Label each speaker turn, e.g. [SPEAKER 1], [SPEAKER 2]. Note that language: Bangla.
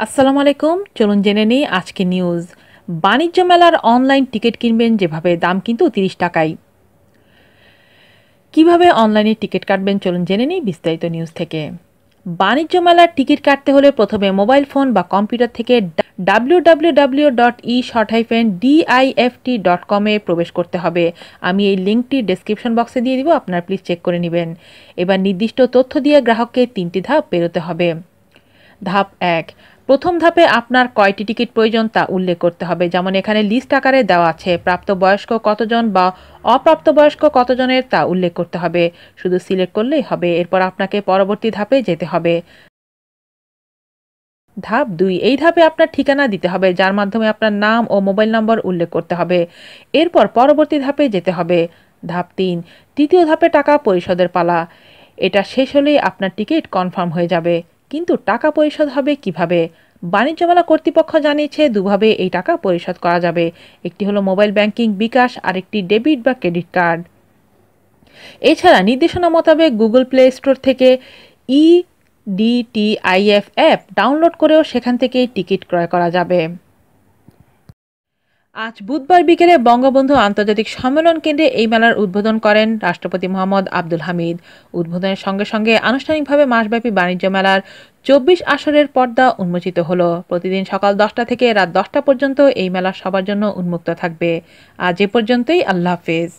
[SPEAKER 1] আসসালামু আলাইকুম। চলুন জেনে নিই আজকে নিউজ। বাণিজ্য মেলার অনলাইন টিকিট কিনবেন যেভাবে, দাম কিন্তু 30 টাকাই। কিভাবে অনলাইনে টিকিট কাটবেন চলুন জেনে নিই বিস্তারিত নিউজ থেকে। বাণিজ্য মেলার টিকিট কাটতে হলে প্রথমে মোবাইল ফোন বা কম্পিউটার থেকে www.e-dift.com এ প্রবেশ করতে হবে। আমি এই লিঙ্কটি ডেসক্রিপশন বক্সে দিয়ে দিব, আপনারা প্লিজ চেক করে নেবেন। এবার নির্দিষ্ট তথ্য দিয়ে গ্রাহককে 3টি ধাপ পেরোতে হবে। ধাপ ১, প্রথম ধাপে আপনার কয়টি টিকিট প্রয়োজন তা উল্লেখ করতে হবে। যেমন এখানে লিস্ট আকারে দেওয়া আছে, প্রাপ্তবয়স্ক কতজন বা অপ্রাপ্তবয়স্ক কতজনের তা উল্লেখ করতে হবে। শুধু সিলেক্ট করলেই হবে। এরপর আপনাকে পরবর্তী ধাপে যেতে হবে। ধাপ ২, এই ধাপে আপনার ঠিকানা দিতে হবে, যার মাধ্যমে আপনার নাম ও মোবাইল নম্বর উল্লেখ করতে হবে। এরপর পরবর্তী ধাপে যেতে হবে। ধাপ ৩, তৃতীয় ধাপে টাকা পরিশোধের পালা। এটা শেষ হলেই আপনার টিকিট কনফার্ম হয়ে যাবে। কিন্তু টাকা পরিশোধ হবে কিভাবে? বাণিজ্য মেলা কর্তৃপক্ষ জানিয়েছে দুভাবে এই টাকা পরিশোধ করা যাবে। একটি হলো মোবাইল ব্যাংকিং বিকাশ, আরেকটি ডেবিট বা ক্রেডিট কার্ড। এছাড়া নির্দেশনা মোতাবেক গুগল প্লে স্টোর থেকে ইডিটিআইএফ অ্যাপ ডাউনলোড করেও সেখান থেকেই টিকিট ক্রয় করা যাবে। আজ বুধবার বিকেলে বঙ্গবন্ধু আন্তর্জাতিক সম্মেলন কেন্দ্রে এই মেলার উদ্বোধন করেন রাষ্ট্রপতি মোহাম্মদ আব্দুল হামিদ। উদ্বোধনের সঙ্গে সঙ্গে আনুষ্ঠানিকভাবে মাসব্যাপী বাণিজ্য মেলার 24 আসরের পর্দা উন্মোচিত হলো। প্রতিদিন সকাল 10টা থেকে রাত 10টা পর্যন্ত এই মেলা সবার জন্য উন্মুক্ত থাকবে। আজ এ পর্যন্তই। আল্লাহ হাফেজ।